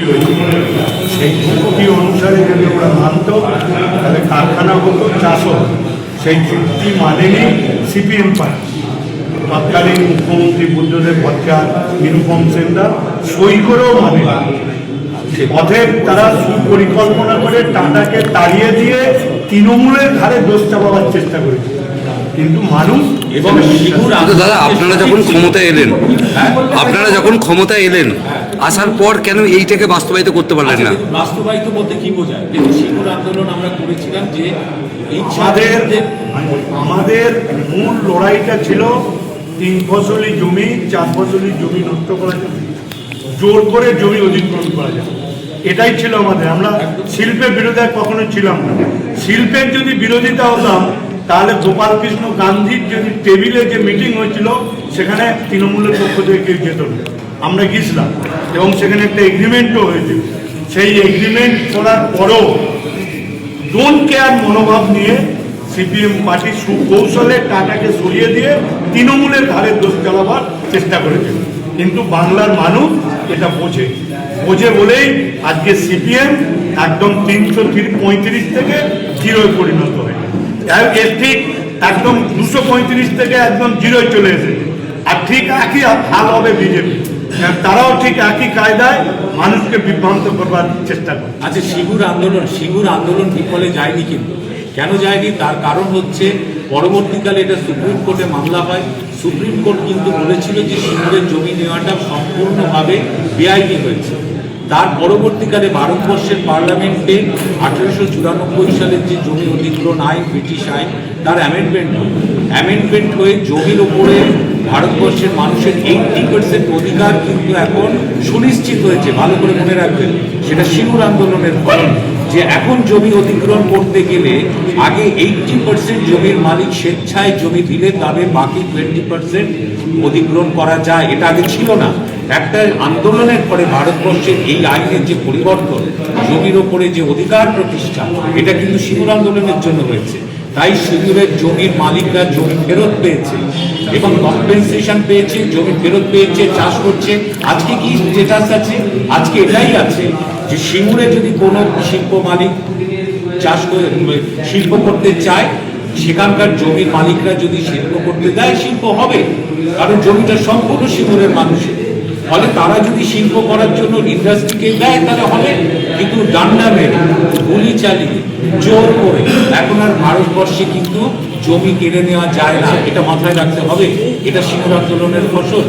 চুক্তি হয়েছিল, সেই চুক্তি অনুসারে যদি ওরা মানত তাহলে কারখানা হতো, চাষ হতো। সেই চুক্তি মানেনি সিপিএম পার্টি। তৎকালীন মুখ্যমন্ত্রী বুদ্ধদেব ভট্টাচার্য, নিরুপম সেনদার সই করেও মানে পথে তারা সুপরিকল্পনা করে টাটাকে তাড়িয়ে দিয়ে তৃণমূলের ঘাড়ে দোষ চাপাবার চেষ্টা করেছে। কিন্তু মানুষ এবং দাদা আপনারা যখন ক্ষমতায় এলেন আসার পর কেন এইটাকে বাস্তবায়িত করতে পারলেন না? বাস্তবায়িত বলতে কি বোঝায়? কিন্তু সিঙ্গুর আন্দোলন আমরা করেছিলাম যে আমাদের মূল লড়াইটা ছিল 3 ফসলি জমি 4 ফসলি জমি নষ্ট করা যাবে, জোর করে জমি অধিগ্রহণ করা যাবে, এটাই ছিল আমাদের। আমরা শিল্পের বিরোধী কখনো ছিলাম না। শিল্পের যদি বিরোধিতা হতাম তাহলে গোপালকৃষ্ণ গান্ধীর যদি টেবিলে যে মিটিং হয়েছিল সেখানে তৃণমূলের পক্ষ থেকে কেউ যেত না, আমরা গিয়েছিলাম এবং সেখানে একটা এগ্রিমেন্টও হয়েছিল। সেই এগ্রিমেন্ট করার পরও ডোন্ট কেয়ার মনোভাব নিয়ে সিপিএম পার্টি সুকৌশলে টাটাকে সরিয়ে দিয়ে তৃণমূলের ঘাড়ে দোষ চালাবার চেষ্টা করেছিল। কিন্তু বাংলার মানুষ এটা বোঝে বলেই আজকে সিপিএম একদম 335 থেকে 0 পরিণত হয়। এর ঠিক একদম 235 থেকে একদম 0 চলে এসেছে। আর ঠিক একই হাল হবে বিজেপি, তারাও ঠিক একই কায়দায় মানুষকে বিভ্রান্ত করবার চেষ্টা করে। আচ্ছা, সিঙ্গুর আন্দোলন বিফলে যায়নি, কিন্তু কেন যায়নি তার কারণ হচ্ছে পরবর্তীকালে এটা সুপ্রিম কোর্টে মামলা হয়। সুপ্রিম কোর্ট কিন্তু বলেছিল যে সিঙ্গুরের জমি নেওয়াটা সম্পূর্ণভাবে বেআইনি হয়েছে। তার পরবর্তীকালে ভারতবর্ষের পার্লামেন্টে 1894 সালের যে জমি অধিগ্রহণ আইন, ব্রিটিশ আইন, তার অ্যামেন্ডমেন্ট হয়ে জমির ওপরে ভারতবর্ষের মানুষের 80% অধিকার কিন্তু এখন সুনিশ্চিত হয়েছে। ভালো করে মনে রাখবেন, সেটা সিঙ্গুর আন্দোলনের ফল। যে এখন জমি অধিগ্রহণ করতে গেলে আগে 80% জমির মালিক স্বেচ্ছায় জমি দিলে তবে বাকি 20% অধিগ্রহণ করা যায়, এটা আগে ছিল না। একটা আন্দোলনের পরে ভারতবর্ষের এই আইনের যে পরিবর্তন, জমির ওপরে যে অধিকার প্রতিষ্ঠা, এটা কিন্তু সিঙ্গুর আন্দোলনের জন্য হয়েছে। তাই সিঙ্গুরের জমির মালিকরা জমি ফেরত পেয়েছে এবং কম্পেনসেশন পেয়েছে, জমি ফেরত পেয়েছে, চাষ করছে। আজকে কি স্ট্যাটাস আছে? আজকে এটাই আছে যে সিঙ্গুরে যদি কোনো শিল্প মালিক চাষ করে শিল্প করতে চায়, সেখানকার জমির মালিকরা যদি শিল্প করতে দেয়, শিল্প হবে, কারণ জমিটা সম্পূর্ণ সিঙ্গুরের মানুষের। ফলে তারা যদি শিল্প করার জন্য ইন্ডাস্ট্রিকে দেয় তাহলে হবে, কিন্তু ডান্ডা মেরে, গুলি চালিয়ে, জোর করে এখন আর ভারতবর্ষে কিন্তু জমি কেড়ে নেওয়া যায় না। এটা মাথায় রাখতে হবে, এটা সিঙ্গুর আন্দোলনের ফসল।